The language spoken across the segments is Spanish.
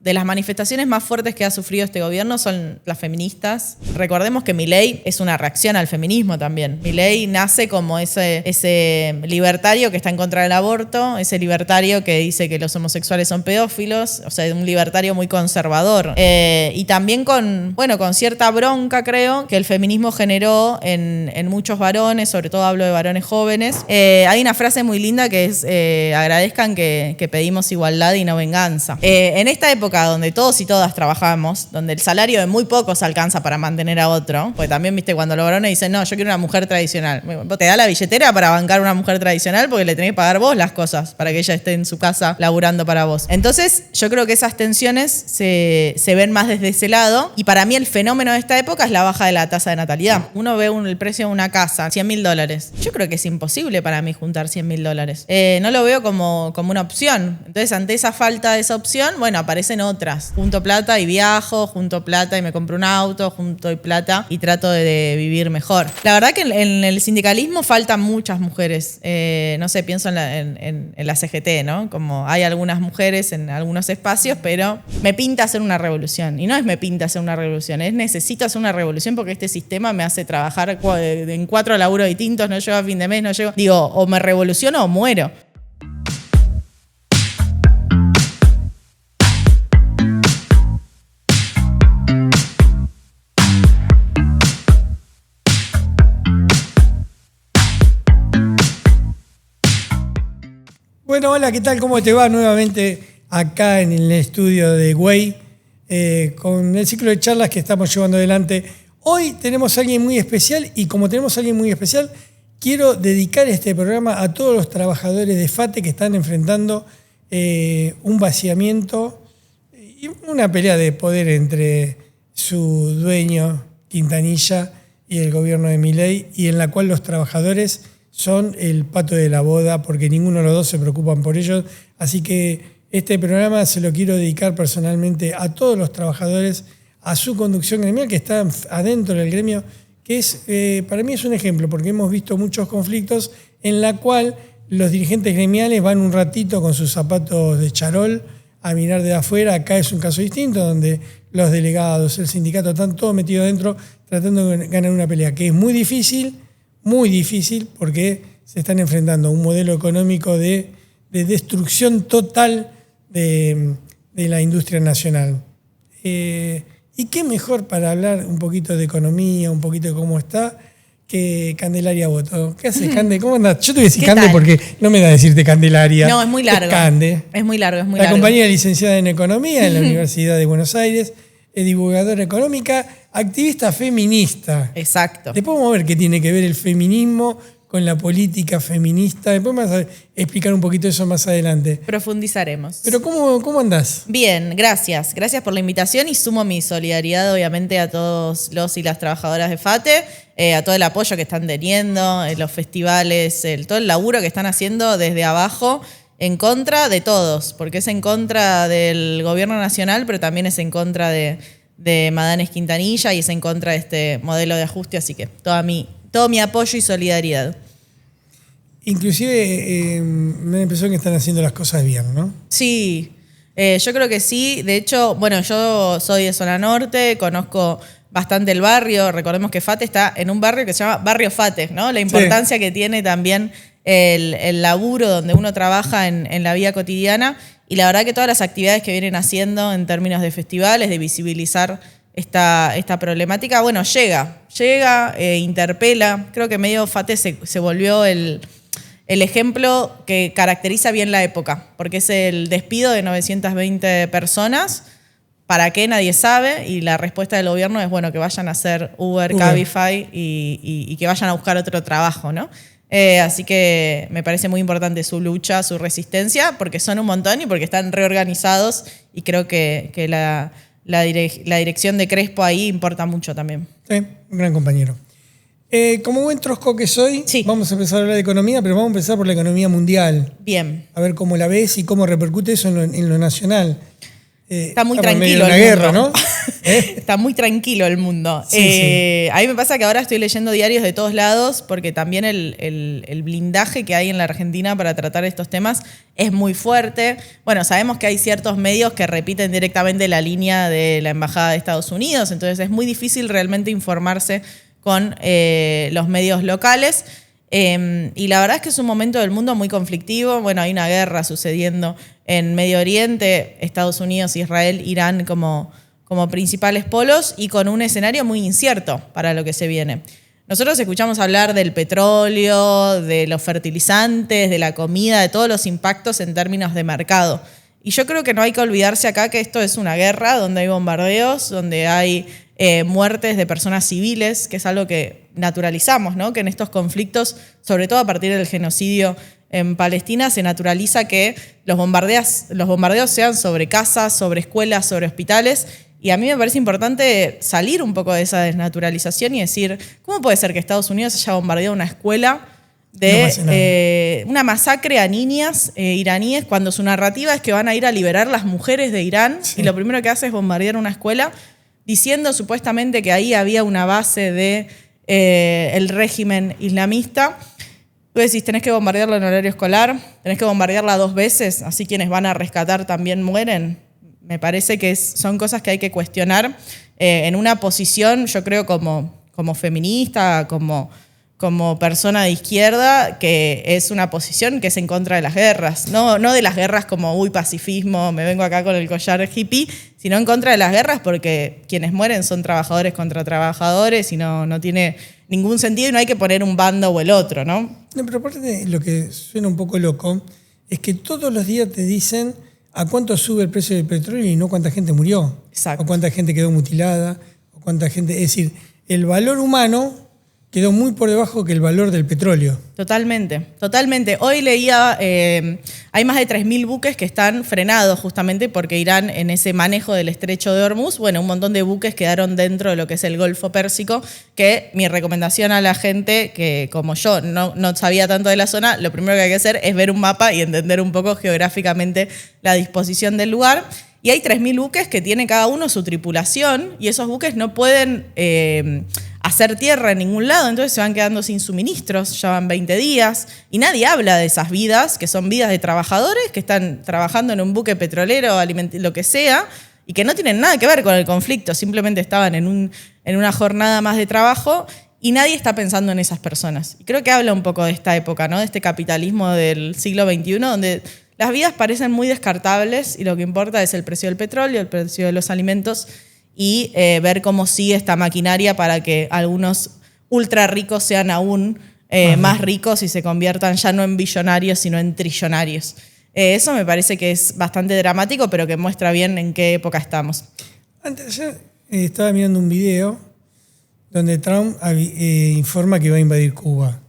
de las manifestaciones más fuertes que ha sufrido este gobierno son las feministas. Recordemos que Milei es una reacción al feminismo también. Milei nace como ese libertario que está en contra del aborto, ese libertario que dice que los homosexuales son pedófilos, o sea, un libertario muy conservador. Y también con cierta bronca, creo, que el feminismo generó en muchos varones, sobre todo hablo de varones jóvenes. Hay una frase muy linda que es, agradezcan que pedimos igualdad y no venganza. En esta época donde todos y todas trabajamos, donde el salario de muy pocos alcanza para mantener a otro, porque también, viste, cuando los varones dicen, no, yo quiero una mujer tradicional. ¿Te da la billetera para bancar una mujer tradicional? Porque le tenés que pagar vos las cosas para que ella esté en su casa laburando para vos. Entonces, yo creo que esas tensiones se ven más desde ese lado. Y para mí el fenómeno de esta época es la baja de la tasa de natalidad. Uno ve el precio de una casa, $100.000. Yo creo que es imposible para mí juntar $100.000. No lo veo como una opción. Entonces, ante esa falta de esa opción, bueno, aparecen otras. Junto plata y viajo, junto plata y me compro un auto, junto plata y trato de vivir mejor. La verdad que en el sindicalismo faltan muchas mujeres. No sé, pienso en la CGT, ¿no? Como hay algunas mujeres en algunos espacios, pero me pinta hacer una revolución. Y no es me pinta hacer una revolución, es necesito hacer una revolución porque este sistema me hace trabajar en 4 laburos distintos, no llego a fin de mes, no llego. Digo, o me revoluciono o muero. Bueno, hola, ¿qué tal? ¿Cómo te va? Nuevamente acá en el estudio de Güey, con el ciclo de charlas que estamos llevando adelante. Hoy tenemos a alguien muy especial y como tenemos a alguien muy especial, quiero dedicar este programa a todos los trabajadores de FATE que están enfrentando un vaciamiento y una pelea de poder entre su dueño, Quintanilla, y el gobierno de Milei, y en la cual los trabajadores son el pato de la boda porque ninguno de los dos se preocupan por ellos. Así que este programa se lo quiero dedicar personalmente a todos los trabajadores, a su conducción gremial que está adentro del gremio, que es para mí es un ejemplo porque hemos visto muchos conflictos en la cual los dirigentes gremiales van un ratito con sus zapatos de charol a mirar de afuera. Acá es un caso distinto donde los delegados, el sindicato están todos metidos adentro tratando de ganar una pelea que es muy difícil porque se están enfrentando a un modelo económico de destrucción total de la industria nacional. ¿Y qué mejor para hablar un poquito de economía, un poquito de cómo está, que Candelaria Boto? ¿Qué haces, Cande? ¿Cómo andás? Yo te voy a decir Cande tal? Porque no me da decirte Candelaria. No, es muy largo. Es Cande. Es muy largo. La compañera licenciada en Economía en la Universidad de Buenos Aires, divulgadora económica, activista feminista. Exacto. Después vamos a ver qué tiene que ver el feminismo con la política feminista. Después vamos a explicar un poquito eso más adelante. Profundizaremos. Pero ¿cómo andás? Bien, gracias. Gracias por la invitación y sumo mi solidaridad, obviamente, a todos los y las trabajadoras de FATE, a todo el apoyo que están teniendo, los festivales, todo el laburo que están haciendo desde abajo en contra de todos, porque es en contra del gobierno nacional, pero también es en contra de Madanes Quintanilla y es en contra de este modelo de ajuste, así que todo mi apoyo y solidaridad. Inclusive me da la impresión que están haciendo las cosas bien, ¿no? Sí, yo creo que sí. De hecho, bueno, yo soy de zona norte, conozco bastante el barrio. Recordemos que FATE está en un barrio que se llama Barrio FATE, ¿no? La importancia que tiene también el laburo donde uno trabaja en la vida cotidiana. Y la verdad que todas las actividades que vienen haciendo en términos de festivales, de visibilizar esta problemática, bueno, llega, interpela. Creo que medio FATE se volvió el ejemplo que caracteriza bien la época, porque es el despido de 920 personas. ¿Para qué? Nadie sabe. Y la respuesta del gobierno es, bueno, que vayan a hacer Uber. Cabify y que vayan a buscar otro trabajo, ¿no? Así que me parece muy importante su lucha, su resistencia, porque son un montón y porque están reorganizados y creo que la dirección de Crespo ahí importa mucho también. Sí, un gran compañero. Como buen trosco que soy, sí, vamos a empezar a hablar de economía, pero vamos a empezar por la economía mundial. Bien. A ver cómo la ves y cómo repercute eso en lo nacional. Está muy tranquilo. En medio de una guerra, ¿no? Está muy tranquilo el mundo. Sí. A mí me pasa que ahora estoy leyendo diarios de todos lados porque también el blindaje que hay en la Argentina para tratar estos temas es muy fuerte. Bueno, sabemos que hay ciertos medios que repiten directamente la línea de la Embajada de Estados Unidos, entonces es muy difícil realmente informarse con los medios locales. Y la verdad es que es un momento del mundo muy conflictivo. Bueno, hay una guerra sucediendo en Medio Oriente, Estados Unidos, Israel, Irán como principales polos y con un escenario muy incierto para lo que se viene. Nosotros escuchamos hablar del petróleo, de los fertilizantes, de la comida, de todos los impactos en términos de mercado. Y yo creo que no hay que olvidarse acá que esto es una guerra donde hay bombardeos, donde hay muertes de personas civiles, que es algo que naturalizamos, ¿no? Que en estos conflictos, sobre todo a partir del genocidio en Palestina, se naturaliza que los bombardeos sean sobre casas, sobre escuelas, sobre hospitales. Y a mí me parece importante salir un poco de esa desnaturalización y decir, ¿cómo puede ser que Estados Unidos haya bombardeado una escuela de una masacre a niñas iraníes cuando su narrativa es que van a ir a liberar las mujeres de Irán? Sí. Y lo primero que hace es bombardear una escuela diciendo supuestamente que ahí había una base de el régimen islamista. Tú decís, tenés que bombardearla en horario escolar, tenés que bombardearla 2 veces, así quienes van a rescatar también mueren. Me parece que son cosas que hay que cuestionar en una posición, yo creo, como feminista, como persona de izquierda, que es una posición que es en contra de las guerras. No de las guerras como, pacifismo, me vengo acá con el collar hippie, sino en contra de las guerras porque quienes mueren son trabajadores contra trabajadores y no tiene ningún sentido y no hay que poner un bando o el otro, ¿no? No, pero aparte lo que suena un poco loco es que todos los días te dicen a cuánto sube el precio del petróleo y no cuánta gente murió. Exacto. O cuánta gente quedó mutilada, o cuánta gente... Es decir, el valor humano quedó muy por debajo que el valor del petróleo. Totalmente, totalmente. Hoy leía, hay más de 3.000 buques que están frenados justamente porque Irán en ese manejo del estrecho de Hormuz, bueno, un montón de buques quedaron dentro de lo que es el Golfo Pérsico, que mi recomendación a la gente que como yo no sabía tanto de la zona, lo primero que hay que hacer es ver un mapa y entender un poco geográficamente la disposición del lugar. Y hay 3.000 buques que tiene cada uno su tripulación y esos buques no pueden hacer tierra en ningún lado, entonces se van quedando sin suministros, ya van 20 días y nadie habla de esas vidas, que son vidas de trabajadores que están trabajando en un buque petrolero, lo que sea, y que no tienen nada que ver con el conflicto, simplemente estaban en una jornada más de trabajo y nadie está pensando en esas personas. Y creo que habla un poco de esta época, ¿no? De este capitalismo del siglo XXI, donde las vidas parecen muy descartables y lo que importa es el precio del petróleo, el precio de los alimentos y ver cómo sigue esta maquinaria para que algunos ultra ricos sean aún más ricos y se conviertan ya no en billonarios, sino en trillonarios. Eso me parece que es bastante dramático, pero que muestra bien en qué época estamos. Antes yo estaba mirando un video donde Trump informa que va a invadir Cuba.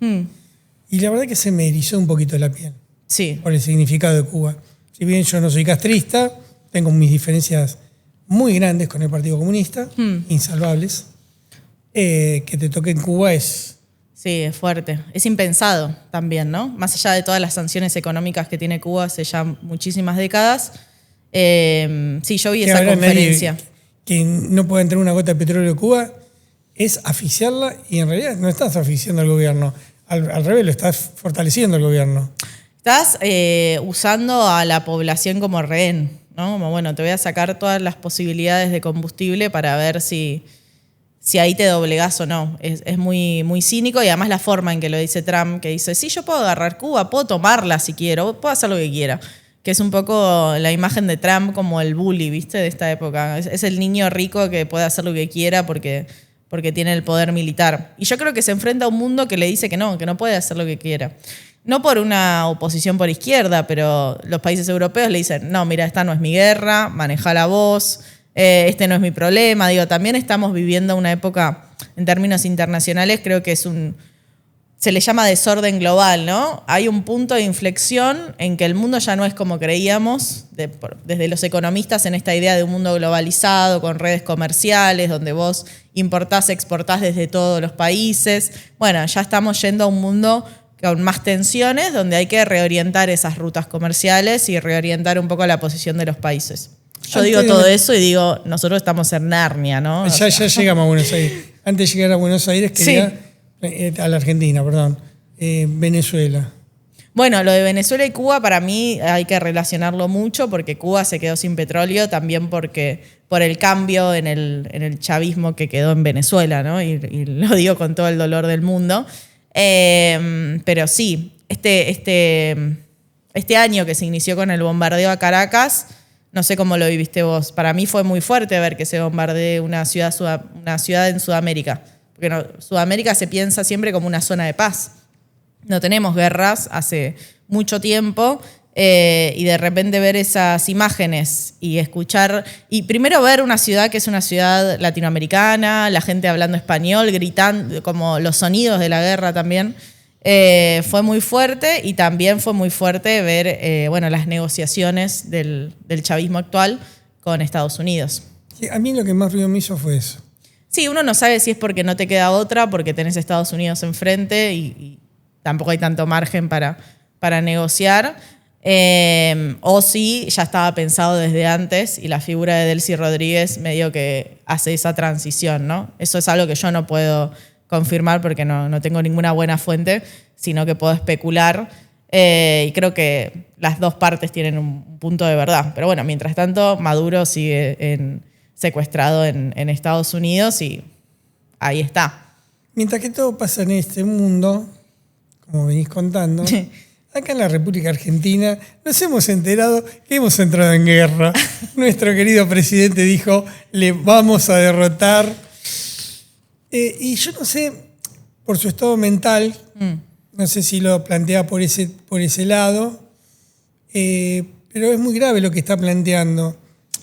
Y la verdad que se me erizó un poquito la piel. Sí. Por el significado de Cuba. Si bien yo no soy castrista, tengo mis diferencias muy grandes con el Partido Comunista, insalvables. Que te toque en Cuba es... Sí, es fuerte. Es impensado también, ¿no? Más allá de todas las sanciones económicas que tiene Cuba hace ya muchísimas décadas. Sí, yo vi esa conferencia. Que no pueda entrar una gota de petróleo de Cuba es asfixiarla y en realidad no estás asfixiando al gobierno. Al revés, lo estás fortaleciendo al gobierno. Estás usando a la población como rehén, ¿no? Como, bueno, te voy a sacar todas las posibilidades de combustible para ver si ahí te doblegás o no. Es muy, muy cínico y además la forma en que lo dice Trump, que dice, sí, yo puedo agarrar Cuba, puedo tomarla si quiero, puedo hacer lo que quiera. Que es un poco la imagen de Trump como el bully, ¿viste? De esta época. Es el niño rico que puede hacer lo que quiera porque tiene el poder militar. Y yo creo que se enfrenta a un mundo que le dice que no puede hacer lo que quiera. No por una oposición por izquierda, pero los países europeos le dicen, no, mira, esta no es mi guerra, manejala vos, este no es mi problema. Digo, también estamos viviendo una época, en términos internacionales, creo que se le llama desorden global, ¿no? Hay un punto de inflexión en que el mundo ya no es como creíamos, desde los economistas en esta idea de un mundo globalizado, con redes comerciales, donde vos importás, exportás desde todos los países. Bueno, ya estamos yendo a un mundo con más tensiones, donde hay que reorientar esas rutas comerciales y reorientar un poco la posición de los países. Yo digo todo eso y digo, nosotros estamos en Narnia, ¿no? Ya llegamos a Buenos Aires. Antes de llegar a Buenos Aires, quería a la Argentina, perdón. Venezuela. Bueno, lo de Venezuela y Cuba para mí hay que relacionarlo mucho porque Cuba se quedó sin petróleo también por el cambio en el chavismo que quedó en Venezuela, ¿no? Y lo digo con todo el dolor del mundo. Pero sí, este año que se inició con el bombardeo a Caracas, no sé cómo lo viviste vos. Para mí fue muy fuerte ver que se bombardee una ciudad en Sudamérica. Porque Sudamérica se piensa siempre como una zona de paz. No tenemos guerras hace mucho tiempo y de repente ver esas imágenes y escuchar, y primero ver una ciudad que es una ciudad latinoamericana, la gente hablando español, gritando, como los sonidos de la guerra también, fue muy fuerte y también fue muy fuerte ver las negociaciones del chavismo actual con Estados Unidos. Sí, a mí lo que más ruido me hizo fue eso. Sí, uno no sabe si es porque no te queda otra, porque tenés Estados Unidos enfrente y tampoco hay tanto margen para negociar, o si ya estaba pensado desde antes y la figura de Delcy Rodríguez medio que hace esa transición, ¿no? Eso es algo que yo no puedo confirmar porque no tengo ninguna buena fuente, sino que puedo especular y creo que las dos partes tienen un punto de verdad. Pero bueno, mientras tanto, Maduro sigue secuestrado en Estados Unidos y ahí está. Mientras que todo pasa en este mundo, como venís contando, acá en la República Argentina nos hemos enterado que hemos entrado en guerra. Nuestro querido presidente dijo, le vamos a derrotar. Y yo no sé, por su estado mental, no sé si lo plantea por ese lado, pero es muy grave lo que está planteando.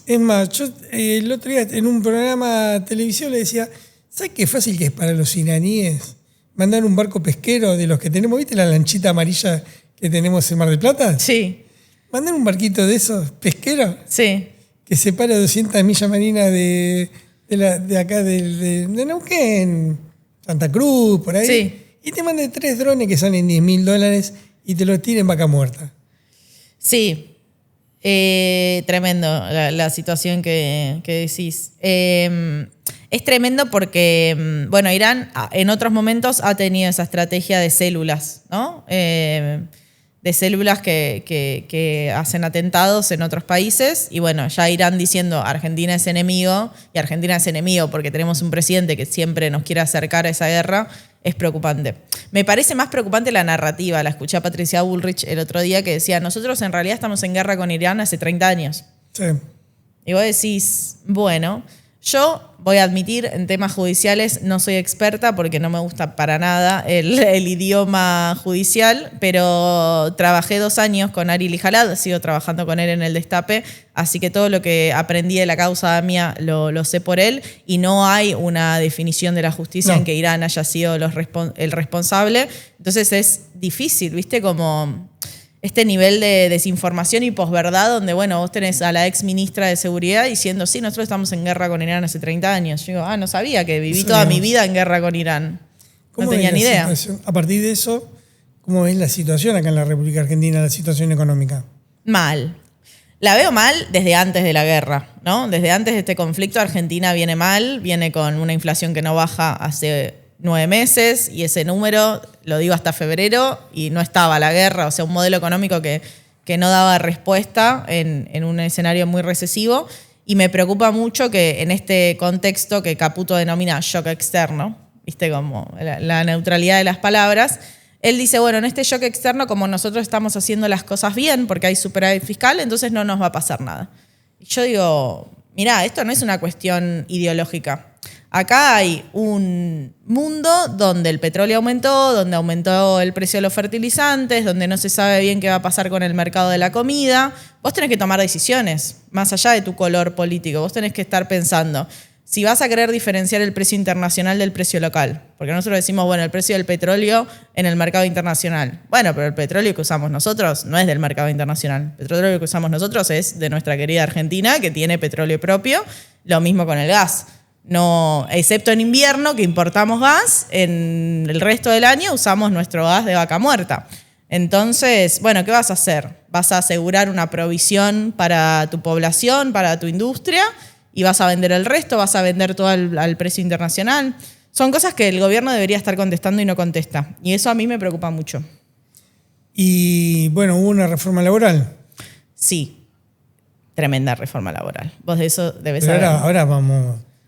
Es más, yo el otro día en un programa de televisión le decía, ¿sabes qué fácil que es para los iraníes mandar un barco pesquero de los que tenemos? ¿Viste la lanchita amarilla que tenemos en Mar del Plata? Sí. Mandar un barquito de esos pesqueros. Sí. Que separa 200 millas marinas de acá, de Neuquén, Santa Cruz, por ahí. Sí. Y te mande 3 drones que salen $10.000 y te los tiren vaca muerta. Sí. Tremendo la situación que decís. Es tremendo porque, bueno, Irán en otros momentos ha tenido esa estrategia de células, ¿no? De células que hacen atentados en otros países. Y bueno, ya Irán diciendo Argentina es enemigo, y Argentina es enemigo porque tenemos un presidente que siempre nos quiere acercar a esa guerra, es preocupante. Me parece más preocupante la narrativa. La escuché a Patricia Bullrich el otro día que decía, nosotros en realidad estamos en guerra con Irán hace 30 años. Sí. Y vos decís, bueno, yo voy a admitir, en temas judiciales no soy experta porque no me gusta para nada el idioma judicial, pero trabajé 2 años con Ari Lijalad, sigo trabajando con él en el Destape, así que todo lo que aprendí de la causa mía lo sé por él y no hay una definición de la justicia en que Irán haya sido el responsable. Entonces es difícil, ¿viste? Como este nivel de desinformación y posverdad donde, bueno, vos tenés a la ex ministra de Seguridad diciendo, sí, nosotros estamos en guerra con Irán hace 30 años. Yo digo, no sabía que viví toda mi vida en guerra con Irán. No tenía ni idea. A partir de eso, ¿cómo ves la situación acá en la República Argentina, la situación económica? Mal. La veo mal desde antes de la guerra, ¿no? Desde antes de este conflicto, Argentina viene mal, viene con una inflación que no baja hace 9 meses y ese número, lo digo hasta febrero, y no estaba la guerra, o sea, un modelo económico que no daba respuesta en un escenario muy recesivo. Y me preocupa mucho que en este contexto que Caputo denomina shock externo, ¿viste? Como la neutralidad de las palabras, él dice, bueno, en este shock externo, como nosotros estamos haciendo las cosas bien porque hay superávit fiscal, entonces no nos va a pasar nada. Y yo digo, mirá, esto no es una cuestión ideológica. Acá hay un mundo donde el petróleo aumentó, donde aumentó el precio de los fertilizantes, donde no se sabe bien qué va a pasar con el mercado de la comida. Vos tenés que tomar decisiones, más allá de tu color político. Vos tenés que estar pensando, si vas a querer diferenciar el precio internacional del precio local, porque nosotros decimos, bueno, el precio del petróleo en el mercado internacional. Bueno, pero el petróleo que usamos nosotros no es del mercado internacional. El petróleo que usamos nosotros es de nuestra querida Argentina, que tiene petróleo propio. Lo mismo con el gas. No, excepto en invierno, que importamos gas, en el resto del año usamos nuestro gas de vaca muerta. Entonces, bueno, ¿qué vas a hacer? Vas a asegurar una provisión para tu población, para tu industria, y vas a vender el resto, vas a vender todo al precio internacional. Son cosas que el gobierno debería estar contestando y no contesta. Y eso a mí me preocupa mucho. Y bueno, hubo una reforma laboral. Sí, tremenda reforma laboral. Vos de eso debes Pero saber. ahora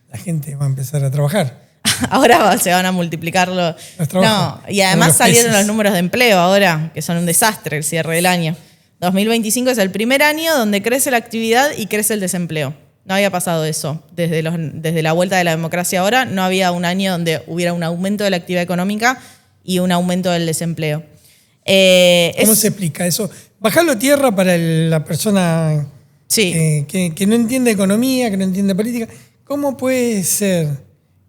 la gente va a empezar a trabajar. Ahora se van a multiplicar los trabajos. No, y además salieron peces. los números de empleo ahora, que son un desastre el cierre del año. 2025 es el primer año donde crece la actividad y crece el desempleo. No había pasado eso. Desde la vuelta de la democracia ahora, no había un año donde hubiera un aumento de la actividad económica y un aumento del desempleo. ¿Cómo se explica eso? Bajarlo a tierra para la persona Sí. que no entiende economía, que no entiende política. ¿Cómo puede ser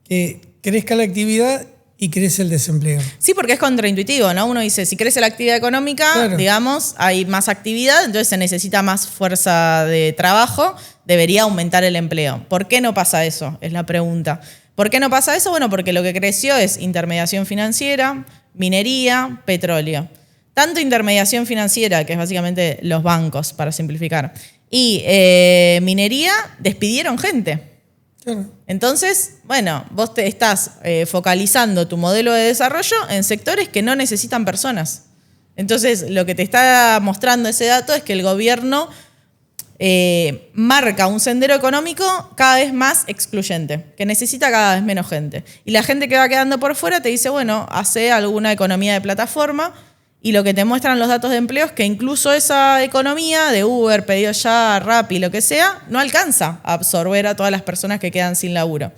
que crezca la actividad y crece el desempleo? Sí, porque es contraintuitivo, ¿no? Uno dice, si crece la actividad económica, Claro. digamos, hay más actividad, entonces se necesita más fuerza de trabajo, debería aumentar el empleo. ¿Por qué no pasa eso? Es la pregunta. ¿Por qué no pasa eso? Bueno, porque lo que creció es intermediación financiera, minería, petróleo. Tanto intermediación financiera, que es básicamente los bancos, para simplificar, y minería, despidieron gente. Claro. Entonces, bueno, vos te estás focalizando tu modelo de desarrollo en sectores que no necesitan personas. Entonces, lo que te está mostrando ese dato es que el gobierno marca un sendero económico cada vez más excluyente, que necesita cada vez menos gente. Y la gente que va quedando por fuera te dice, bueno, hace alguna economía de plataforma, y lo que te muestran los datos de empleo es que incluso esa economía de Uber, Pedido Ya, Rappi, lo que sea, no alcanza a absorber a todas las personas que quedan sin laburo.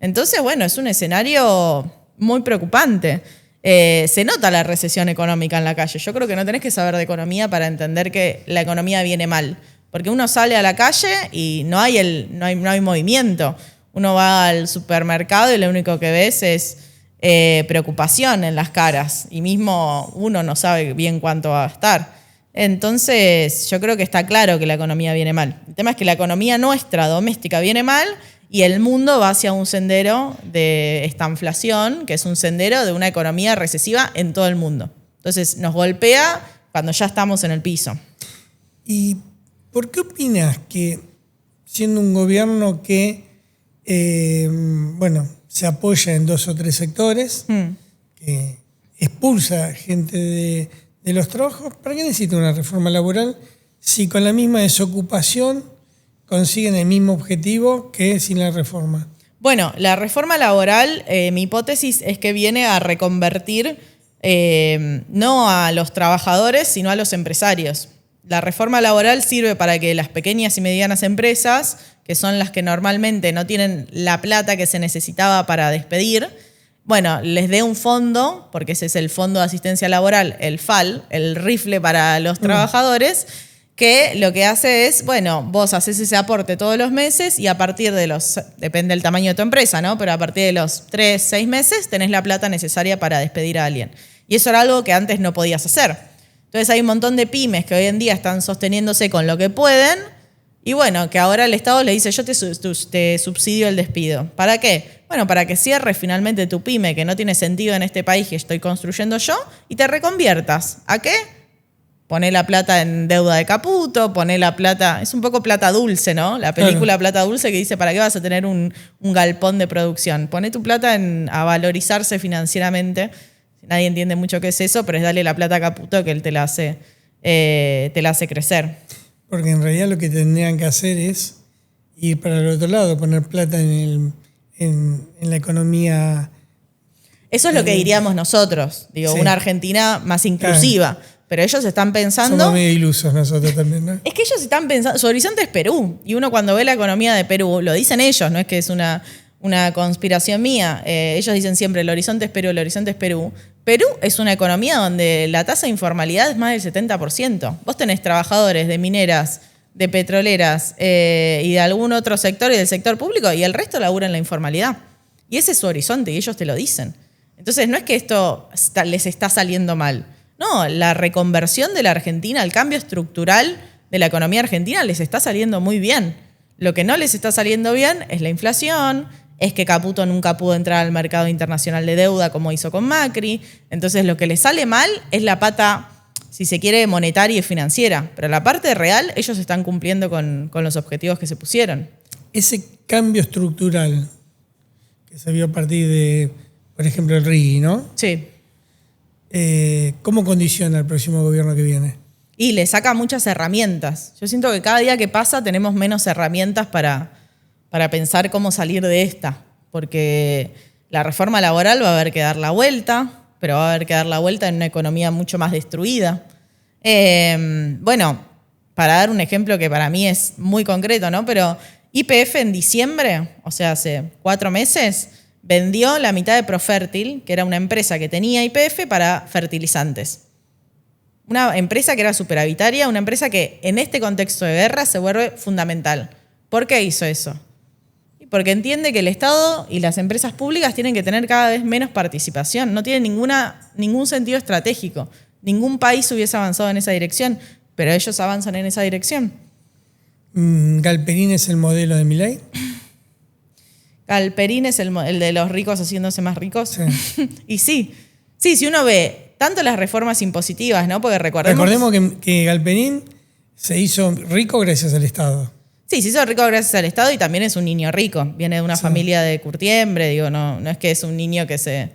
Entonces, bueno, es un escenario muy preocupante. Se nota la recesión económica en la calle. Yo creo que no tenés que saber de economía para entender que la economía viene mal. Porque uno sale a la calle y no hay movimiento. Uno va al supermercado y lo único que ves es preocupación en las caras. Y mismo uno no sabe bien cuánto va a gastar. Entonces, yo creo que está claro que la economía viene mal. El tema es que la economía nuestra, doméstica, viene mal y el mundo va hacia un sendero de estanflación, que es un sendero de una economía recesiva en todo el mundo. Entonces, nos golpea cuando ya estamos en el piso. ¿Y por qué opinas que, siendo un gobierno que, se apoya en 2 o 3 sectores, que expulsa gente de los trabajos, ¿para qué necesita una reforma laboral si con la misma desocupación consiguen el mismo objetivo que sin la reforma? Bueno, la reforma laboral, mi hipótesis es que viene a reconvertir no a los trabajadores, sino a los empresarios. La reforma laboral sirve para que las pequeñas y medianas empresas, que son las que normalmente no tienen la plata que se necesitaba para despedir, bueno, les dé un fondo, porque ese es el Fondo de Asistencia Laboral, el FAL, el rifle para los trabajadores, que lo que hace es, bueno, vos haces ese aporte todos los meses y a partir de depende del tamaño de tu empresa, ¿no? Pero a partir de los 3, 6 meses tenés la plata necesaria para despedir a alguien. Y eso era algo que antes no podías hacer. Entonces hay un montón de pymes que hoy en día están sosteniéndose con lo que pueden y bueno, que ahora el Estado le dice yo te subsidio el despido. ¿Para qué? Bueno, para que cierres finalmente tu pyme que no tiene sentido en este país que estoy construyendo yo y te reconviertas. ¿A qué? Poné la plata en deuda de Caputo, poné la plata... Es un poco plata dulce, ¿no? La película Plata Dulce que dice ¿para qué vas a tener un galpón de producción? Poné tu plata a valorizarse financieramente. Nadie entiende mucho qué es eso, pero es darle la plata a Caputo que él te la hace crecer. Porque en realidad lo que tendrían que hacer es ir para el otro lado, poner plata en la economía. Eso es lo que diríamos nosotros, digo, Sí. una Argentina más inclusiva. Claro. Pero ellos están pensando... Somos medio ilusos nosotros también, ¿no? Es que ellos están pensando... Su horizonte es Perú. Y uno cuando ve la economía de Perú, lo dicen ellos, no es que es una conspiración mía. Ellos dicen siempre, el horizonte es Perú, el horizonte es Perú. Perú es una economía donde la tasa de informalidad es más del 70%. Vos tenés trabajadores de mineras, de petroleras y de algún otro sector y del sector público y el resto labura en la informalidad. Y ese es su horizonte y ellos te lo dicen. Entonces no es que esto les está saliendo mal. No, la reconversión de la Argentina, el cambio estructural de la economía argentina les está saliendo muy bien. Lo que no les está saliendo bien es la inflación, es que Caputo nunca pudo entrar al mercado internacional de deuda como hizo con Macri. Entonces lo que les sale mal es la pata si se quiere, monetaria y financiera. Pero la parte real, ellos están cumpliendo con los objetivos que se pusieron. Ese cambio estructural que se vio a partir de, por ejemplo, el RIGI, ¿no? Sí. ¿Cómo condiciona el próximo gobierno que viene? Y le saca muchas herramientas. Yo siento que cada día que pasa tenemos menos herramientas para pensar cómo salir de esta. Porque la reforma laboral va a haber que dar la vuelta, pero va a haber que dar la vuelta en una economía mucho más destruida. Bueno, para dar un ejemplo que para mí es muy concreto, ¿no? Pero YPF en diciembre, o sea, hace 4 meses, vendió la mitad de Profértil, que era una empresa que tenía YPF para fertilizantes. Una empresa que era superavitaria, una empresa que en este contexto de guerra se vuelve fundamental. ¿Por qué hizo eso? Porque entiende que el Estado y las empresas públicas tienen que tener cada vez menos participación. No tiene ningún sentido estratégico. Ningún país hubiese avanzado en esa dirección, pero ellos avanzan en esa dirección. ¿Galperín es el modelo de Milei? Galperín es el de los ricos haciéndose más ricos. Sí. Y sí, si uno ve tanto las reformas impositivas, ¿no? Porque recordemos que Galperín se hizo rico gracias al Estado. Sí, se hizo rico gracias al Estado y también es un niño rico. Viene de una familia de curtiembre, digo, no es que es un niño que se...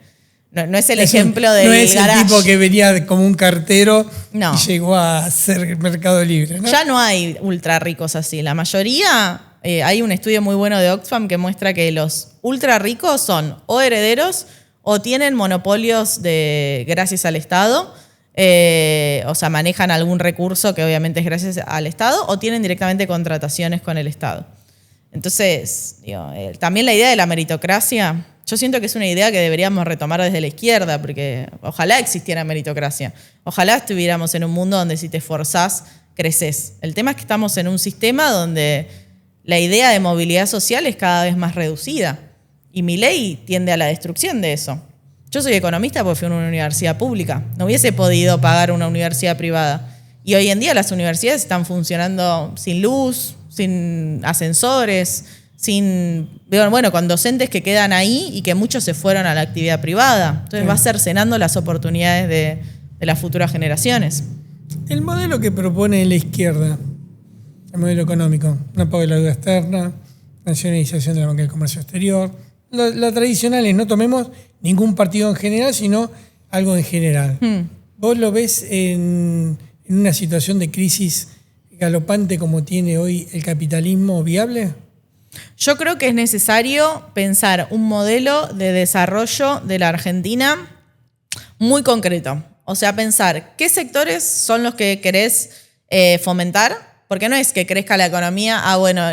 No es el ejemplo del garage. No es el tipo que venía como un cartero y llegó a ser Mercado Libre, ¿no? Ya no hay ultra ricos así. La mayoría, hay un estudio muy bueno de Oxfam que muestra que los ultra ricos son o herederos o tienen monopolios gracias al Estado, o sea, manejan algún recurso que obviamente es gracias al Estado, o tienen directamente contrataciones con el Estado. Entonces, también la idea de la meritocracia, yo siento que es una idea que deberíamos retomar desde la izquierda, porque ojalá existiera meritocracia. Ojalá estuviéramos en un mundo donde si te esforzás, creces. El tema es que estamos en un sistema donde la idea de movilidad social es cada vez más reducida. Y Milei tiende a la destrucción de eso. Yo soy economista porque fui a una universidad pública. No hubiese podido pagar una universidad privada. Y hoy en día las universidades están funcionando sin luz, sin ascensores, con docentes que quedan ahí y que muchos se fueron a la actividad privada. Entonces va cercenando las oportunidades de las futuras generaciones. El modelo que propone la izquierda, el modelo económico, no pago de la deuda externa, nacionalización de la banca del comercio exterior, la tradicional es no tomemos ningún partido en general, sino algo en general. ¿Vos lo ves en una situación de crisis galopante como tiene hoy el capitalismo viable? Yo creo que es necesario pensar un modelo de desarrollo de la Argentina muy concreto. O sea, pensar qué sectores son los que querés fomentar, porque no es que crezca la economía,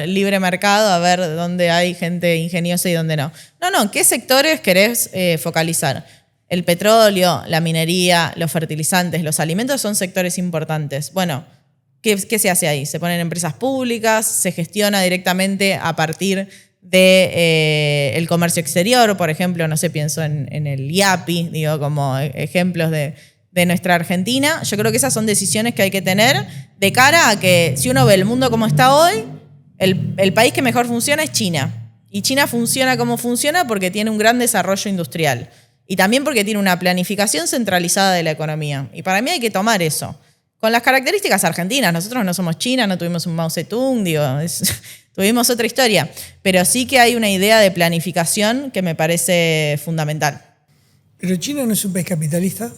libre mercado, a ver dónde hay gente ingeniosa y dónde no. No, ¿qué sectores querés focalizar? El petróleo, la minería, los fertilizantes, los alimentos son sectores importantes. Bueno, ¿qué se hace ahí? Se ponen empresas públicas, se gestiona directamente a partir del comercio exterior, por ejemplo, no sé, pienso en el IAPI, digo, como ejemplos de nuestra Argentina. Yo creo que esas son decisiones que hay que tener de cara a que si uno ve el mundo como está hoy, el país que mejor funciona es China. Y China funciona como funciona porque tiene un gran desarrollo industrial. Y también porque tiene una planificación centralizada de la economía. Y para mí hay que tomar eso. Con las características argentinas. Nosotros no somos China, no tuvimos un Mao Zedong, tuvimos otra historia. Pero sí que hay una idea de planificación que me parece fundamental. ¿Pero China no es un país capitalista?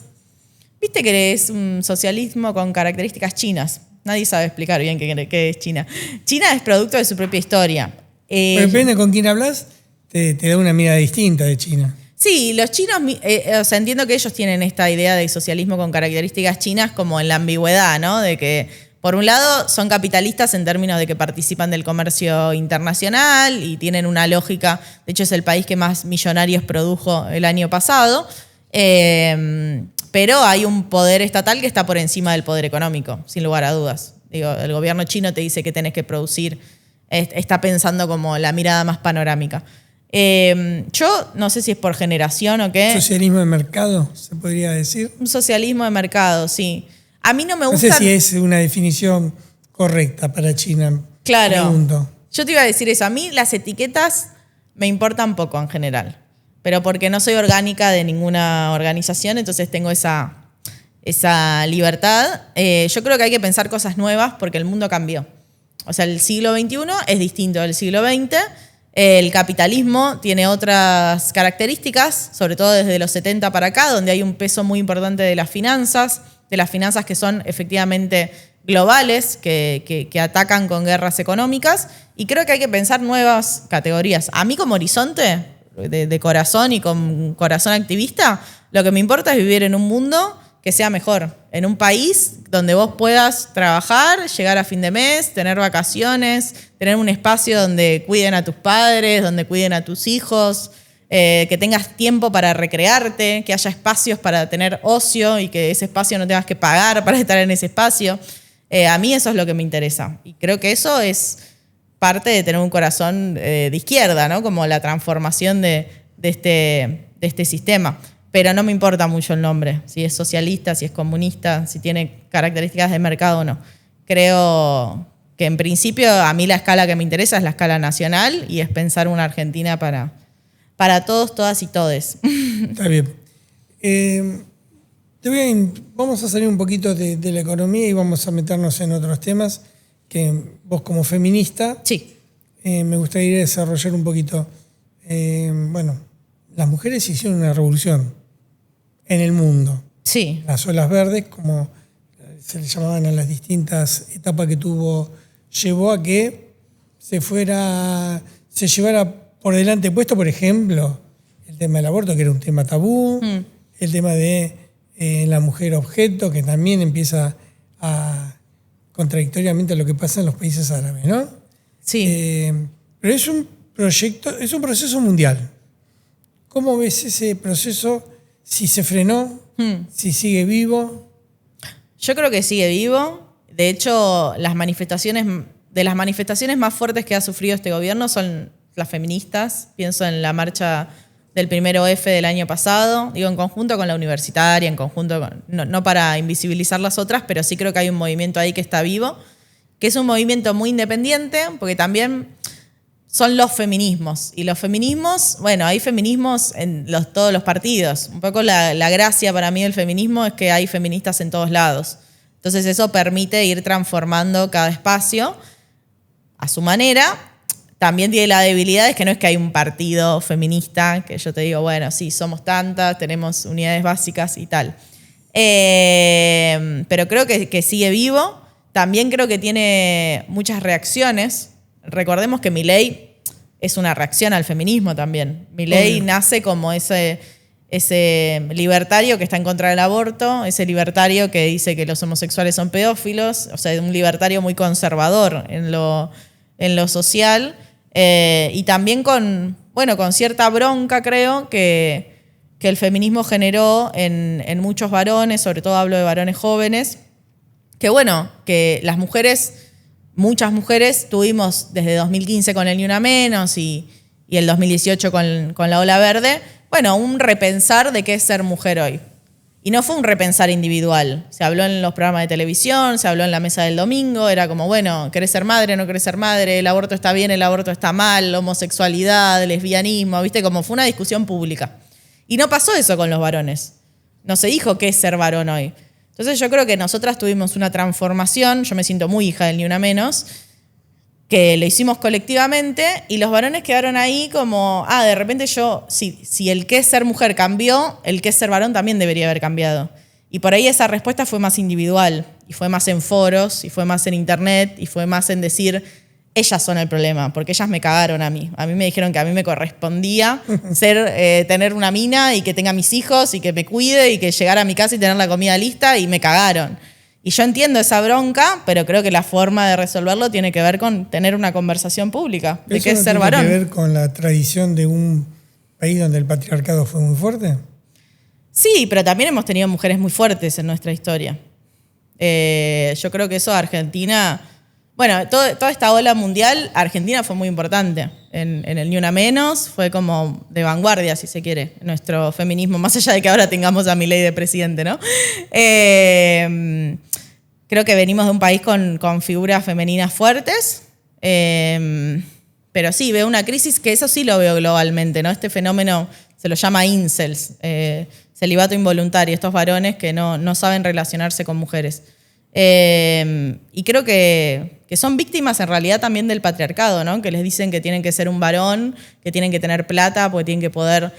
Viste que es un socialismo con características chinas. Nadie sabe explicar bien qué es China. China es producto de su propia historia. Depende con quién hablas, te da una mirada distinta de China. Sí, los chinos, entiendo que ellos tienen esta idea de socialismo con características chinas como en la ambigüedad, ¿no? De que, por un lado, son capitalistas en términos de que participan del comercio internacional y tienen una lógica. De hecho, es el país que más millonarios produjo el año pasado. Pero hay un poder estatal que está por encima del poder económico, sin lugar a dudas. Digo, el gobierno chino te dice que tenés que producir, está pensando como la mirada más panorámica. Yo no sé si es por generación o qué. ¿Socialismo de mercado, se podría decir? Un socialismo de mercado, sí. A mí no me gusta... No sé si es una definición correcta para China. Claro. Pregunto. Yo te iba a decir eso. A mí las etiquetas me importan poco en general. Pero porque no soy orgánica de ninguna organización, entonces tengo esa esa libertad. Yo creo que hay que pensar cosas nuevas porque el mundo cambió. O sea, el siglo XXI es distinto del siglo XX. El capitalismo tiene otras características, sobre todo desde los 70 para acá, donde hay un peso muy importante de las finanzas que son efectivamente globales, que atacan con guerras económicas. Y creo que hay que pensar nuevas categorías. A mí como horizonte, de corazón y con corazón activista, lo que me importa es vivir en un mundo que sea mejor, en un país donde vos puedas trabajar, llegar a fin de mes, tener vacaciones, tener un espacio donde cuiden a tus padres, donde cuiden a tus hijos, que tengas tiempo para recrearte, que haya espacios para tener ocio y que ese espacio no tengas que pagar para estar en ese espacio. A mí eso es lo que me interesa y creo que eso es parte de tener un corazón de izquierda, ¿no? Como la transformación de este sistema. Pero no me importa mucho el nombre, si es socialista, si es comunista, si tiene características de mercado o no. Creo que en principio a mí la escala que me interesa es la escala nacional y es pensar una Argentina para todos, todas y todes. Está bien. Vamos a salir un poquito de la economía y vamos a meternos en otros temas que vos como feminista Sí. me gustaría desarrollar un poquito. Las mujeres hicieron una revolución en el mundo. Sí. Las olas verdes, como se le llamaban a las distintas etapas que llevó a que se llevara por delante puesto, por ejemplo, el tema del aborto, que era un tema tabú, el tema de la mujer objeto, que también empieza contradictoriamente a lo que pasa en los países árabes, ¿no? Sí. Pero es un proceso mundial. ¿Cómo ves ese proceso? Si se frenó, si sigue vivo. Yo creo que sigue vivo. De hecho, de las manifestaciones más fuertes que ha sufrido este gobierno son las feministas. Pienso en la marcha del 1F del año pasado, digo, en conjunto con la universitaria, en conjunto con, no para invisibilizar las otras, pero sí creo que hay un movimiento ahí que está vivo, que es un movimiento muy independiente, porque también son los feminismos. Y los feminismos, bueno, hay feminismos en todos los partidos. Un poco la gracia para mí del feminismo es que hay feministas en todos lados. Entonces eso permite ir transformando cada espacio a su manera. También tiene la debilidad, es que no es que hay un partido feminista, que yo te digo, bueno, sí, somos tantas, tenemos unidades básicas y tal. Pero creo que sigue vivo. También creo que tiene muchas reacciones. Recordemos que Milei es una reacción al feminismo también. Milei nace como ese libertario que está en contra del aborto, ese libertario que dice que los homosexuales son pedófilos, o sea, un libertario muy conservador en lo social, y también con cierta bronca, creo, que el feminismo generó en muchos varones, sobre todo hablo de varones jóvenes, que las mujeres... Muchas mujeres tuvimos desde 2015 con el Ni Una Menos y el 2018 con la Ola Verde, un repensar de qué es ser mujer hoy. Y no fue un repensar individual. Se habló en los programas de televisión, se habló en la mesa del domingo, era como, ¿querés ser madre, no querés ser madre? El aborto está bien, el aborto está mal, homosexualidad, lesbianismo, ¿viste? Como fue una discusión pública. Y no pasó eso con los varones. No se dijo qué es ser varón hoy. Entonces yo creo que nosotras tuvimos una transformación, yo me siento muy hija del Ni Una Menos, que lo hicimos colectivamente y los varones quedaron ahí como, de repente si el qué es ser mujer cambió, el qué es ser varón también debería haber cambiado. Y por ahí esa respuesta fue más individual, y fue más en foros, y fue más en internet, y fue más en decir, ellas son el problema, porque ellas me cagaron a mí. A mí me dijeron que a mí me correspondía tener una mina y que tenga mis hijos y que me cuide y que llegara a mi casa y tener la comida lista y me cagaron. Y yo entiendo esa bronca, pero creo que la forma de resolverlo tiene que ver con tener una conversación pública de qué es ser varón. ¿Tiene que ver con la tradición de un país donde el patriarcado fue muy fuerte? Sí, pero también hemos tenido mujeres muy fuertes en nuestra historia. Yo creo que eso Argentina... toda esta ola mundial, Argentina fue muy importante. En el Ni Una Menos fue como de vanguardia, si se quiere, nuestro feminismo, más allá de que ahora tengamos a Milei de presidente, ¿no? Creo que venimos de un país con figuras femeninas fuertes. Pero sí, veo una crisis que eso sí lo veo globalmente, ¿no? Este fenómeno se lo llama incels, celibato involuntario, estos varones que no saben relacionarse con mujeres. Y creo que son víctimas en realidad también del patriarcado, ¿no? Que les dicen que tienen que ser un varón, que tienen que tener plata, porque tienen que poder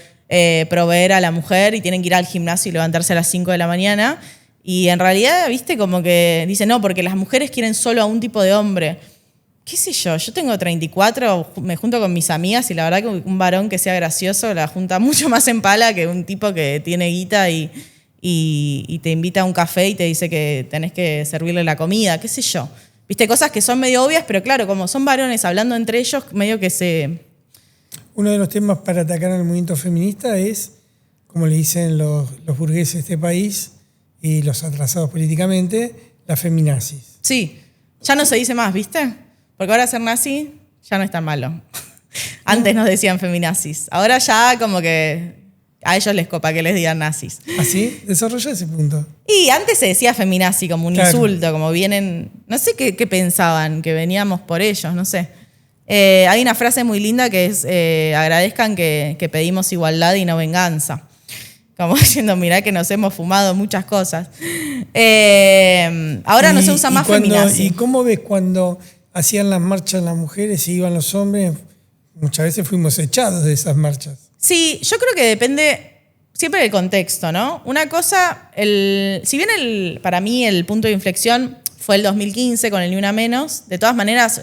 proveer a la mujer y tienen que ir al gimnasio y levantarse a las 5 de la mañana. Y en realidad, viste, como que dicen, no, porque las mujeres quieren solo a un tipo de hombre. ¿Qué sé yo? Yo tengo 34, me junto con mis amigas y la verdad que un varón que sea gracioso la junta mucho más en pala que un tipo que tiene guita y te invita a un café y te dice que tenés que servirle la comida, qué sé yo. Viste, cosas que son medio obvias, pero claro, como son varones hablando entre ellos, medio que se... Uno de los temas para atacar al movimiento feminista es, como le dicen los burgueses de este país y los atrasados políticamente, la feminazis. Sí, ya no se dice más, ¿viste? Porque ahora ser nazi ya no es tan malo. Antes nos decían feminazis. Ahora ya como que a ellos les copa que les digan nazis. ¿Así? Desarrolla ese punto. Y antes se decía feminazi como un insulto, como vienen... No sé qué pensaban, que veníamos por ellos, no sé. Hay una frase muy linda que es agradezcan que pedimos igualdad y no venganza. Como diciendo, mirá que nos hemos fumado muchas cosas. Ahora no se usa más feminazi. ¿Y cómo ves cuando hacían las marchas las mujeres y iban los hombres? Muchas veces fuimos echados de esas marchas. Sí, yo creo que depende siempre del contexto, ¿no? Una cosa, si bien para mí el punto de inflexión fue el 2015 con el Ni Una Menos, de todas maneras,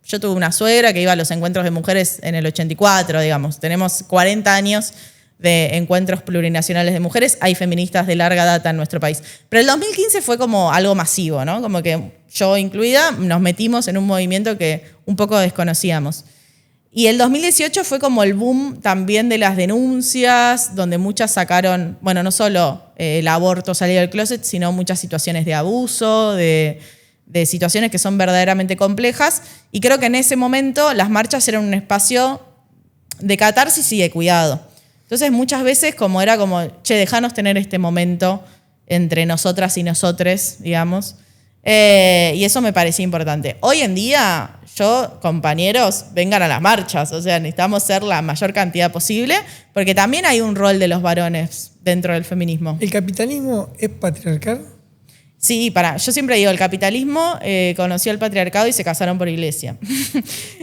yo tuve una suegra que iba a los encuentros de mujeres en el 84, digamos. Tenemos 40 años de encuentros plurinacionales de mujeres. Hay feministas de larga data en nuestro país. Pero el 2015 fue como algo masivo, ¿no? Como que yo incluida nos metimos en un movimiento que un poco desconocíamos. Y el 2018 fue como el boom también de las denuncias, donde muchas sacaron, bueno, no solo el aborto salir del closet, sino muchas situaciones de abuso, de situaciones que son verdaderamente complejas. Y creo que en ese momento las marchas eran un espacio de catarsis y de cuidado. Entonces muchas veces era como, che, dejanos tener este momento entre nosotras y nosotres, digamos. Y eso me parecía importante. Hoy en día, compañeros, vengan a las marchas. O sea, necesitamos ser la mayor cantidad posible, porque también hay un rol de los varones dentro del feminismo. ¿El capitalismo es patriarcal? Sí, yo siempre digo, el capitalismo conoció al patriarcado y se casaron por iglesia.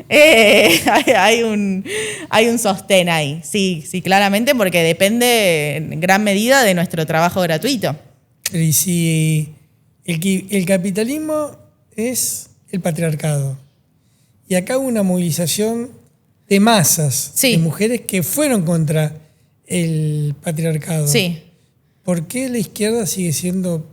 Hay un sostén ahí, sí, claramente, porque depende en gran medida de nuestro trabajo gratuito. Y si el capitalismo es el patriarcado, y acá hubo una movilización de masas, sí, de mujeres que fueron contra el patriarcado. Sí. ¿Por qué la izquierda sigue siendo...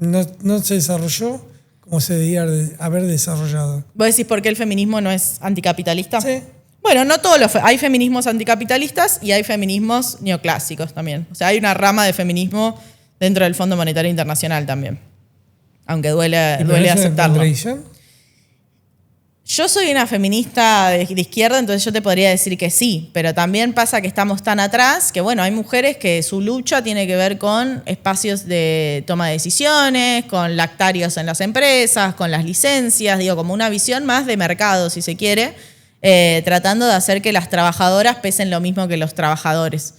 No se desarrolló como se debería haber desarrollado? ¿Vos decís por qué el feminismo no es anticapitalista? Sí. Bueno, no todos hay feminismos anticapitalistas y hay feminismos neoclásicos también. O sea, hay una rama de feminismo dentro del Fondo Monetario Internacional también. Aunque duele aceptarlo. ¿Contradicción? Yo soy una feminista de izquierda, entonces yo te podría decir que sí, pero también pasa que estamos tan atrás que, bueno, hay mujeres que su lucha tiene que ver con espacios de toma de decisiones, con lactarios en las empresas, con las licencias, como una visión más de mercado, si se quiere, tratando de hacer que las trabajadoras pesen lo mismo que los trabajadores.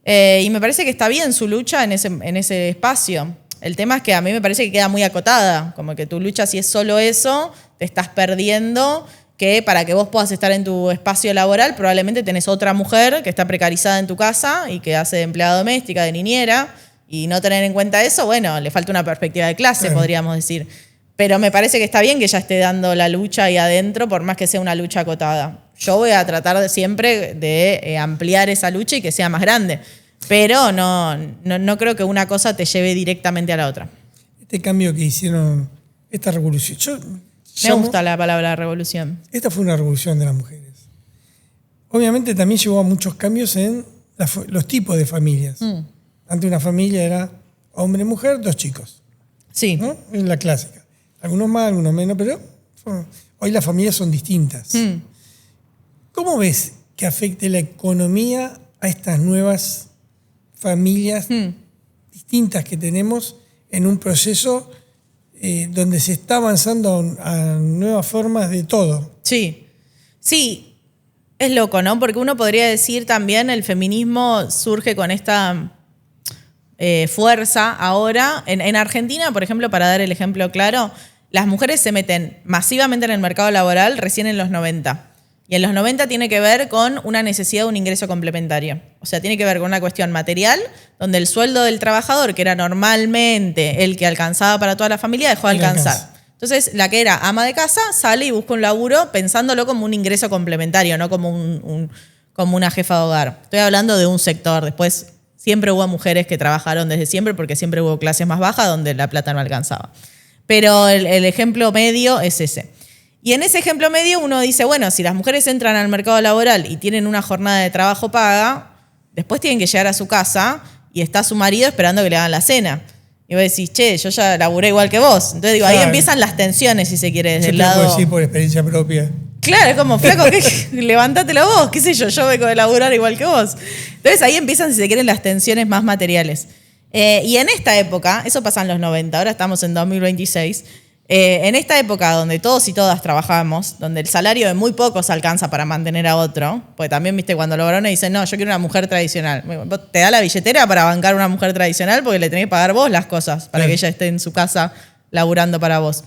Y me parece que está bien su lucha en ese espacio. El tema es que a mí me parece que queda muy acotada, como que tu lucha, si es solo eso, te estás perdiendo, que para que vos puedas estar en tu espacio laboral probablemente tenés otra mujer que está precarizada en tu casa y que hace de empleada doméstica, de niñera, y no tener en cuenta eso, bueno, le falta una perspectiva de clase, podríamos decir. Pero me parece que está bien que ella esté dando la lucha ahí adentro, por más que sea una lucha acotada. Yo voy a tratar siempre de ampliar esa lucha y que sea más grande. Pero no creo que una cosa te lleve directamente a la otra. Este cambio que hicieron, esta revolución... Me gusta la palabra revolución. Esta fue una revolución de las mujeres. Obviamente también llevó a muchos cambios en los tipos de familias. Antes una familia era hombre, mujer, 2 chicos. Sí. ¿No? Es la clásica. Algunos más, algunos menos, pero hoy las familias son distintas. ¿Cómo ves que afecte la economía a estas nuevas familias distintas que tenemos en un proceso donde se está avanzando a nuevas formas de todo? Sí. Es loco, ¿no? Porque uno podría decir también el feminismo surge con esta fuerza ahora. En Argentina, por ejemplo, para dar el ejemplo claro, las mujeres se meten masivamente en el mercado laboral recién en los 90. Y en los 90 tiene que ver con una necesidad de un ingreso complementario. O sea, tiene que ver con una cuestión material, donde el sueldo del trabajador, que era normalmente el que alcanzaba para toda la familia, dejó de alcanzar. Entonces, la que era ama de casa sale y busca un laburo pensándolo como un ingreso complementario, no como, como una jefa de hogar. Estoy hablando de un sector. Después, siempre hubo mujeres que trabajaron desde siempre porque siempre hubo clases más bajas donde la plata no alcanzaba. Pero el ejemplo medio es ese. Y en ese ejemplo medio uno dice, bueno, si las mujeres entran al mercado laboral y tienen una jornada de trabajo paga, después tienen que llegar a su casa y está su marido esperando que le hagan la cena. Y vos decís, che, yo ya laburé igual que vos. Entonces digo, ahí empiezan las tensiones, si se quiere, desde el lado... Yo te puedo decir por experiencia propia. Claro, es como, flaco, levantátelo vos, qué sé yo vengo de laburar igual que vos. Entonces ahí empiezan, si se quieren, las tensiones más materiales. Y en esta época, eso pasa en los 90, ahora estamos en 2026, en esta época donde todos y todas trabajamos, donde el salario de muy pocos alcanza para mantener a otro, porque también, viste, cuando los varones dicen, no, yo quiero una mujer tradicional. ¿Te da la billetera para bancar una mujer tradicional? Porque le tenés que pagar vos las cosas para que ella esté en su casa laburando para vos.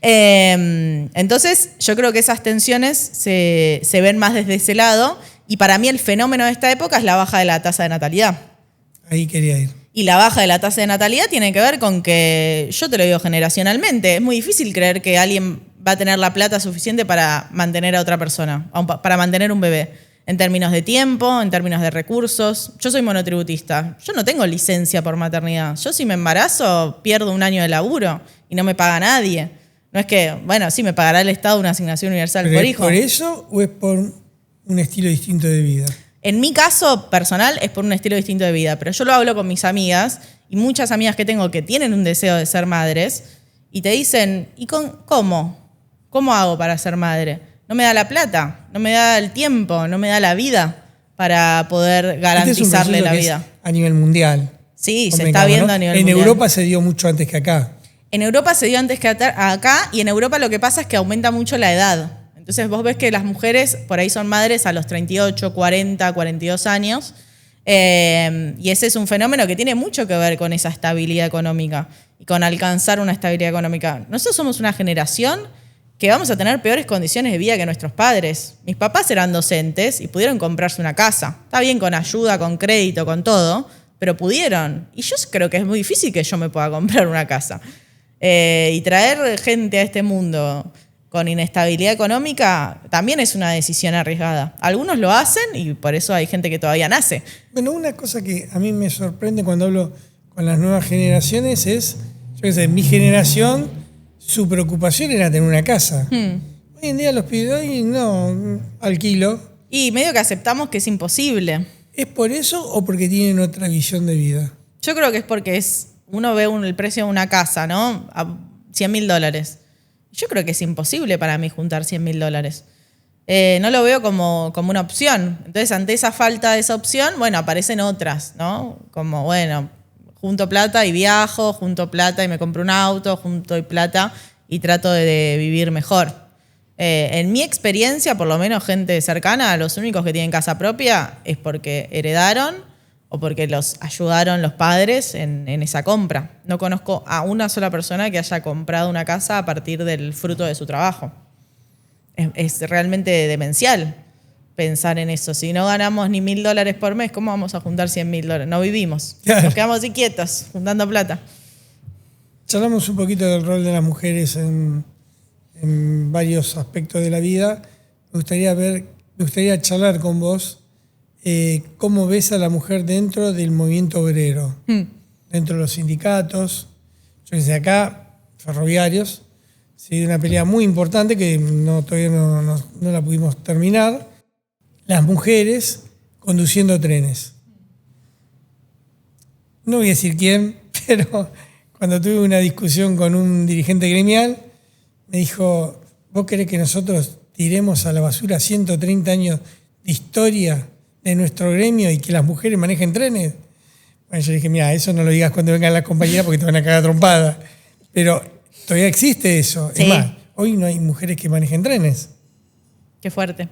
Entonces, yo creo que esas tensiones se ven más desde ese lado, y para mí el fenómeno de esta época es la baja de la tasa de natalidad. Ahí quería ir. Y la baja de la tasa de natalidad tiene que ver con que, yo te lo digo generacionalmente, es muy difícil creer que alguien va a tener la plata suficiente para mantener a otra persona, para mantener un bebé, en términos de tiempo, en términos de recursos. Yo soy monotributista, yo no tengo licencia por maternidad. Yo si me embarazo pierdo un año de laburo y no me paga nadie. No es que, bueno, sí me pagará el Estado una asignación universal por hijo. ¿Por eso o es por un estilo distinto de vida? En mi caso personal es por un estilo distinto de vida, pero yo lo hablo con mis amigas y muchas amigas que tengo que tienen un deseo de ser madres y te dicen, ¿y cómo? ¿Cómo hago para ser madre? No me da la plata, no me da el tiempo, no me da la vida para poder garantizarle la vida. A nivel mundial. Sí, se está viendo a nivel mundial. En Europa se dio mucho antes que acá. En Europa se dio antes que acá, y en Europa lo que pasa es que aumenta mucho la edad. Entonces vos ves que las mujeres por ahí son madres a los 38, 40, 42 años, y ese es un fenómeno que tiene mucho que ver con esa estabilidad económica y con alcanzar una estabilidad económica. Nosotros somos una generación que vamos a tener peores condiciones de vida que nuestros padres. Mis papás eran docentes y pudieron comprarse una casa. Está bien, con ayuda, con crédito, con todo, pero pudieron. Y yo creo que es muy difícil que yo me pueda comprar una casa. Y traer gente a este mundo con inestabilidad económica también es una decisión arriesgada. Algunos lo hacen y por eso hay gente que todavía nace. Bueno, una cosa que a mí me sorprende cuando hablo con las nuevas generaciones es, yo qué sé, mi generación, su preocupación era tener una casa. Hoy en día los pibes hoy no alquilo. Y medio que aceptamos que es imposible. ¿Es por eso o porque tienen otra visión de vida? Yo creo que es porque uno ve el precio de una casa, ¿no? A $100.000. Yo creo que es imposible para mí juntar $100.000. No lo veo como una opción. Entonces, ante esa falta de esa opción, bueno, aparecen otras, ¿no? Como, bueno, junto plata y viajo, junto plata y me compro un auto, junto plata y trato de vivir mejor. En mi experiencia, por lo menos gente cercana, los únicos que tienen casa propia es porque heredaron o porque los ayudaron los padres en esa compra. No conozco a una sola persona que haya comprado una casa a partir del fruto de su trabajo. Es realmente demencial pensar en eso. Si no ganamos ni $1.000 por mes, ¿cómo vamos a juntar $100.000? No vivimos. Nos quedamos así quietos, juntando plata. Charlamos un poquito del rol de las mujeres en varios aspectos de la vida. Me gustaría charlar con vos cómo ves a la mujer dentro del movimiento obrero, dentro de los sindicatos. Yo desde acá, ferroviarios, sí, una pelea muy importante que todavía no la pudimos terminar. Las mujeres conduciendo trenes. No voy a decir quién, pero cuando tuve una discusión con un dirigente gremial, me dijo, ¿vos querés que nosotros tiremos a la basura 130 años de historia de nuestro gremio y que las mujeres manejen trenes? Bueno, yo dije, mira, eso no lo digas cuando vengan las compañeras porque te van a cagar trompada. Pero todavía existe eso. Sí. Es más, hoy no hay mujeres que manejen trenes. Qué fuerte.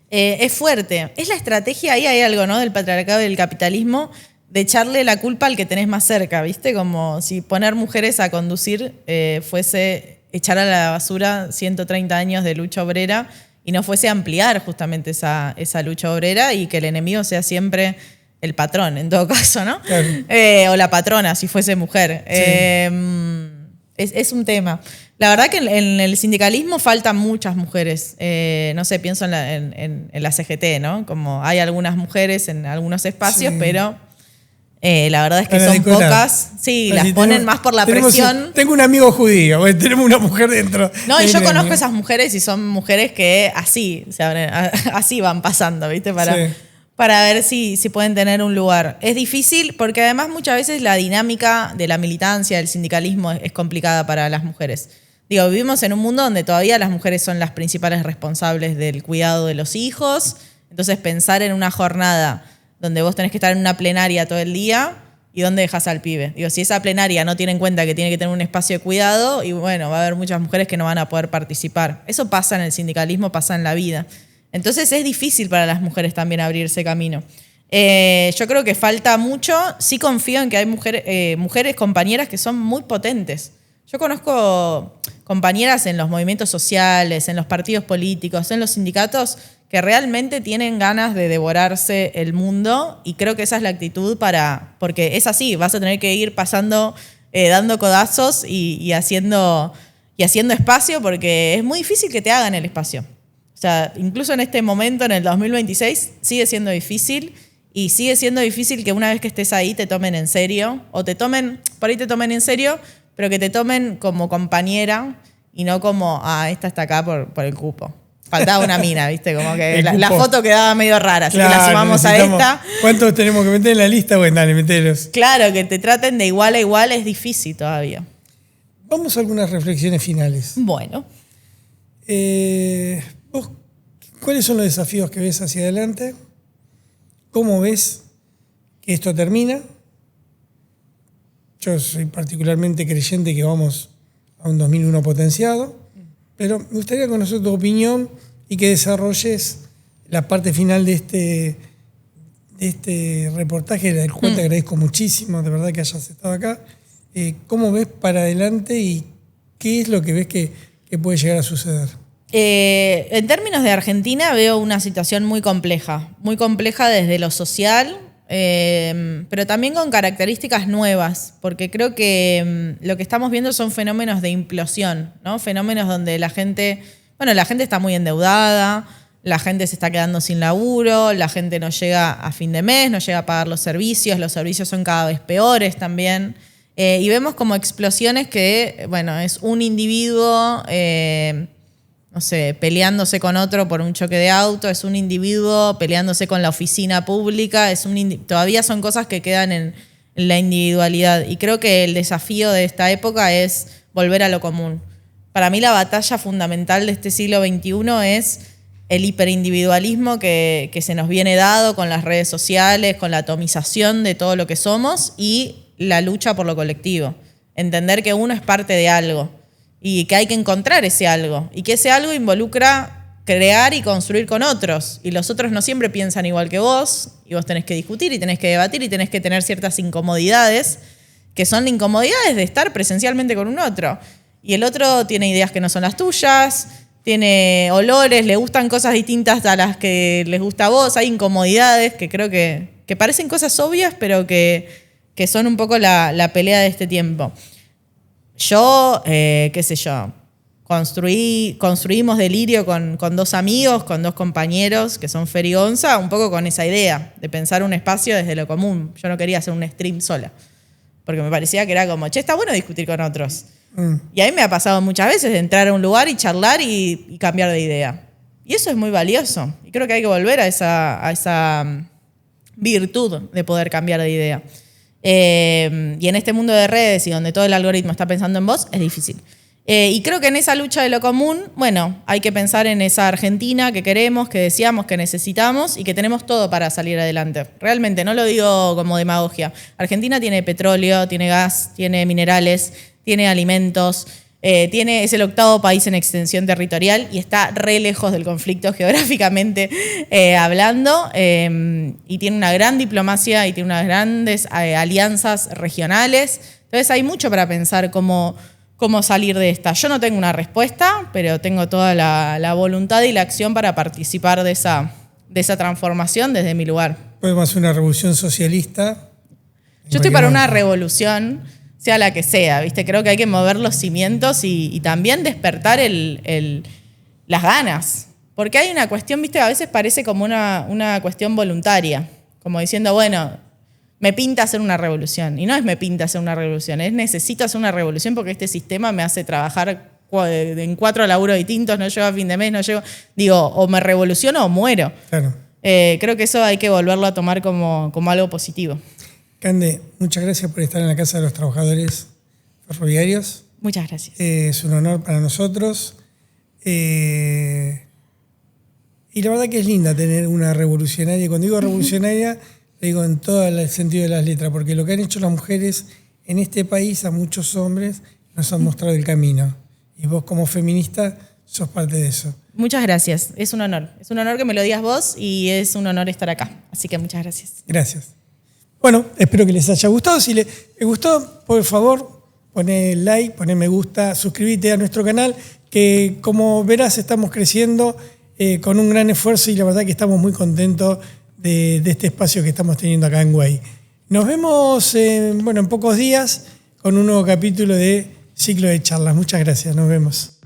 Es fuerte. Es la estrategia, ahí hay algo, ¿no? Del patriarcado y del capitalismo, de echarle la culpa al que tenés más cerca, ¿viste? Como si poner mujeres a conducir fuese echar a la basura 130 años de lucha obrera y no fuese ampliar justamente esa lucha obrera y que el enemigo sea siempre el patrón, en todo caso, ¿no? Claro. O la patrona, si fuese mujer. Sí. Es un tema. La verdad que en el sindicalismo faltan muchas mujeres. No sé, pienso en la CGT, ¿no? Como hay algunas mujeres en algunos espacios, Sí. pero la verdad es que Van a son decorar. pocas. Sí, las Así ponen más por la presión. Tengo un amigo judío, tenemos una mujer dentro. No, y del yo gremio. conozco esas mujeres y son mujeres que así se abren, así van pasando, ¿viste? Sí. Para ver si pueden tener un lugar. Es difícil porque además muchas veces la dinámica de la militancia, del sindicalismo es complicada para las mujeres. Digo, vivimos en un mundo donde todavía las mujeres son las principales responsables del cuidado de los hijos. Entonces pensar en una jornada donde vos tenés que estar en una plenaria todo el día y dónde dejas al pibe. Digo, si esa plenaria no tiene en cuenta que tiene que tener un espacio de cuidado, y bueno, va a haber muchas mujeres que no van a poder participar. Eso pasa en el sindicalismo, pasa en la vida. Entonces es difícil para las mujeres también abrirse camino. Yo creo que falta mucho. Sí confío en que hay mujeres compañeras que son muy potentes. Yo conozco compañeras en los movimientos sociales, en los partidos políticos, en los sindicatos, que realmente tienen ganas de devorarse el mundo y creo que esa es la actitud porque es así, vas a tener que ir pasando, dando codazos y haciendo espacio porque es muy difícil que te hagan el espacio. O sea, incluso en este momento, en el 2026, sigue siendo difícil y sigue siendo difícil que una vez que estés ahí te tomen en serio o por ahí te tomen en serio, pero que te tomen como compañera y no como, esta está acá por el cupo. Faltaba una mina, ¿viste? Como que la foto quedaba medio rara, así que la sumamos a esta. ¿Cuántos tenemos que meter en la lista? Bueno, dale, meteros. Claro, que te traten de igual a igual es difícil todavía. Vamos a algunas reflexiones finales. Bueno. ¿Vos cuáles son los desafíos que ves hacia adelante? ¿Cómo ves que esto termina? Yo soy particularmente creyente que vamos a un 2001 potenciado, pero me gustaría conocer tu opinión y que desarrolles la parte final de este reportaje, del cual te agradezco muchísimo, de verdad que hayas estado acá. ¿Cómo ves para adelante y qué es lo que ves que puede llegar a suceder? En términos de Argentina veo una situación muy compleja desde lo social, pero también con características nuevas, porque creo que lo que estamos viendo son fenómenos de implosión, ¿no? Fenómenos donde la gente está muy endeudada, la gente se está quedando sin laburo, la gente no llega a fin de mes, no llega a pagar los servicios son cada vez peores también. Y vemos como explosiones que, es un individuo, no sé, peleándose con otro por un choque de auto, es un individuo peleándose con la oficina pública, todavía son cosas que quedan en la individualidad. Y creo que el desafío de esta época es volver a lo común. Para mí la batalla fundamental de este siglo XXI es el hiperindividualismo que se nos viene dado con las redes sociales, con la atomización de todo lo que somos y la lucha por lo colectivo. Entender que uno es parte de algo y que hay que encontrar ese algo y que ese algo involucra crear y construir con otros y los otros no siempre piensan igual que vos y vos tenés que discutir y tenés que debatir y tenés que tener ciertas incomodidades que son incomodidades de estar presencialmente con un otro y el otro tiene ideas que no son las tuyas, tiene olores, le gustan cosas distintas a las que les gusta a vos, hay incomodidades que creo que parecen cosas obvias pero que son un poco la pelea de este tiempo. Yo, construimos Delirio con dos amigos, con dos compañeros que son Fer y Gonza, un poco con esa idea de pensar un espacio desde lo común. Yo no quería hacer un stream sola, porque me parecía que era como, está bueno discutir con otros. Y a mí me ha pasado muchas veces de entrar a un lugar y charlar y cambiar de idea. Y eso es muy valioso. Y creo que hay que volver a esa virtud de poder cambiar de idea. Y en este mundo de redes y donde todo el algoritmo está pensando en vos, es difícil. Y creo que en esa lucha de lo común, hay que pensar en esa Argentina que queremos, que deseamos, que necesitamos y que tenemos todo para salir adelante. Realmente, no lo digo como demagogia. Argentina tiene petróleo, tiene gas, tiene minerales, tiene alimentos, Es el 8º país en extensión territorial y está re lejos del conflicto geográficamente hablando, y tiene una gran diplomacia y tiene unas grandes alianzas regionales. Entonces hay mucho para pensar cómo salir de esta. Yo no tengo una respuesta, pero tengo toda la voluntad y la acción para participar de esa transformación desde mi lugar. Podemos hacer una revolución socialista. Yo estoy para una revolución, sea la que sea, ¿viste? Creo que hay que mover los cimientos y también despertar las ganas. Porque hay una cuestión, ¿viste? A veces parece como una cuestión voluntaria, como diciendo, bueno, me pinta hacer una revolución. Y no es me pinta hacer una revolución, es necesito hacer una revolución porque este sistema me hace trabajar en 4 laburos distintos, no llego a fin de mes, no llego... Digo, o me revoluciono o muero. Claro. Creo que eso hay que volverlo a tomar como algo positivo. Cande, muchas gracias por estar en la Casa de los Trabajadores Ferroviarios. Muchas gracias. Es un honor para nosotros. Y la verdad que es linda tener una revolucionaria. Y cuando digo revolucionaria, lo digo en todo el sentido de las letras, porque lo que han hecho las mujeres en este país a muchos hombres nos han mostrado el camino. Y vos como feminista sos parte de eso. Muchas gracias. Es un honor. Es un honor que me lo digas vos y es un honor estar acá. Así que muchas gracias. Gracias. Bueno, espero que les haya gustado. Si les gustó, por favor, poné like, poné me gusta, suscríbete a nuestro canal, que como verás estamos creciendo con un gran esfuerzo y la verdad que estamos muy contentos de este espacio que estamos teniendo acá en Güey. Nos vemos en pocos días con un nuevo capítulo de Ciclo de Charlas. Muchas gracias, nos vemos.